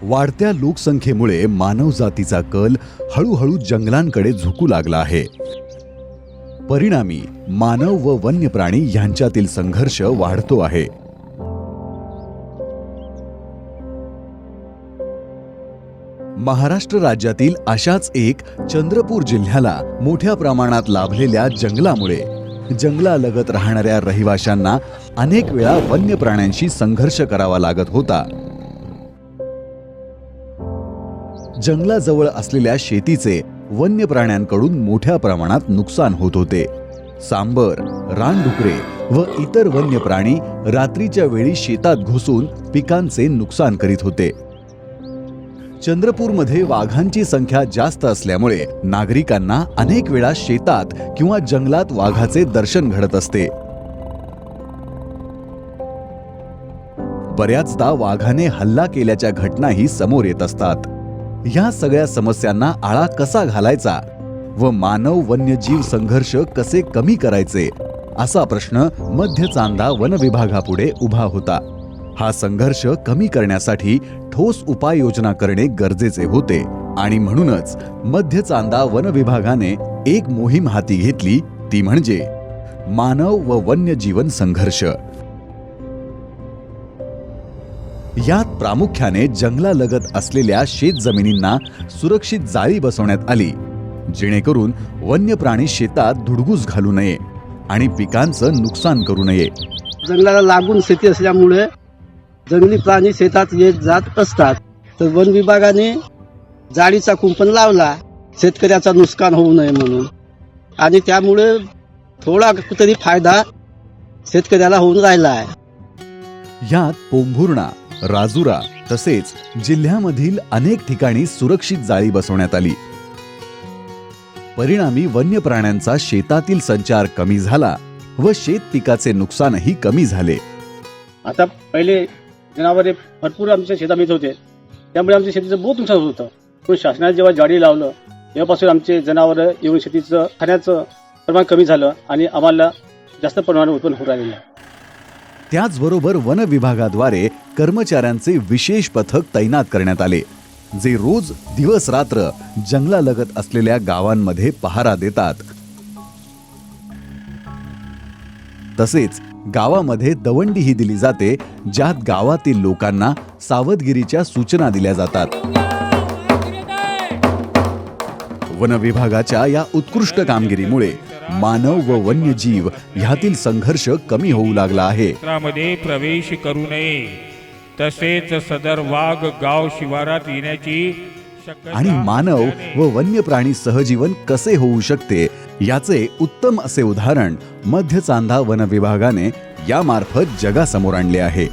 वाढत्या लोकसंख्येमुळे मानवजातीचा कल हळूहळू जंगलांकडे झुकू लागला आहे. परिणामी मानव व वन्य प्राणी यांच्यातील संघर्ष वाढतो आहे. महाराष्ट्र राज्यातील अशाच एक चंद्रपूर जिल्ह्याला मोठ्या प्रमाणात लाभलेल्या जंगलामुळे जंगलालगत राहणाऱ्या रहिवाशांना अनेक वेळा वन्य प्राण्यांशी संघर्ष करावा लागत होता. जंगलाजवळ असलेल्या शेतीचे वन्य प्राण्यांकडून मोठ्या प्रमाणात नुकसान होत होते. सांबर, रानडुकरे व इतर वन्य प्राणी रात्रीच्या वेळी शेतात घुसून पिकांचे नुकसान करीत होते. चंद्रपूरमध्ये वाघांची संख्या जास्त असल्यामुळे नागरिकांना अनेक वेळा शेतात किंवा जंगलात वाघाचे दर्शन घडत असते. बऱ्याचदा वाघाने हल्ला केल्याच्या घटनाही समोर येत असतात. या सगळ्या समस्यांना आळा कसा घालायचा व मानव वन्यजीव संघर्ष कसे कमी करायचे असा प्रश्न मध्य चांदा वन विभागापुढे उभा होता. हा संघर्ष कमी करण्यासाठी ठोस उपाययोजना करणे गरजेचे होते आणि म्हणूनच मध्य चांदा वन विभागाने एक मोहीम हाती घेतली, ती म्हणजे मानव व वन्यजीवन संघर्ष. यात प्रामुख्याने जंगलालगत असलेल्या शेतजमिनींना सुरक्षित जाळी बसवण्यात आली, जेणेकरून वन्य प्राणी शेतात धुडगूस घालू नये आणि पिकांचं नुकसान करू नये. जंगलाला लागून शेती असल्यामुळे जंगली प्राणी शेतात येत जात असतात. तर वन विभागाने जाळीचा कुंपण लावला शेतकऱ्याचा नुकसान होऊ नये म्हणून, आणि त्यामुळे थोडा तरी फायदा शेतकऱ्याला होऊन राहिला आहे. यात पोंभुर्णा, राजुरा तसेच जिल्ह्यामधील अनेक ठिकाणी सुरक्षित जाळी बसवण्यात आली. परिणामी वन्य प्राण्यांचा शेतातील संचार कमी झाला व शेत पिकाचे नुकसानही कमी झाले. आता पहिले जनावरे भरपूर आमच्या शेतामध्ये होते, त्यामुळे आमच्या शेतीचं बहुत नुकसान होत होतं. पण शासनाने जेव्हा जाळी लावलं तेव्हापासून आमचे जनावरं येऊन शेतीचं खाण्याचं प्रमाण कमी झालं आणि आम्हाला जास्त प्रमाणात उत्पन्न होत राहिलेलं आहे. त्याचबरोबर वन विभागाद्वारे कर्मचाऱ्यांचे विशेष पथक तैनात करण्यात आले, जे रोज दिवस रात्र जंगलालगत असलेल्या गावांमध्ये पहारा देतात. तसेच गावामध्ये दवंडीही दिली जाते, ज्यात गावातील लोकांना सावधगिरीच्या सूचना दिल्या जातात. वन विभागाच्या या उत्कृष्ट कामगिरीमुळे मानव व वन्यजीव ह्यातील संघर्ष कमी होऊ लागला आहे. क्षेत्रामध्ये प्रवेश करू नये, तसेच सदर वाघ गाव शिवारात येण्याची आणि मानव व वन्य प्राणी सहजीवन कसे होऊ शकते याचे उत्तम असे उदाहरण मध्य चांदा वन विभागाने यामार्फत जगासमोर आणले आहे.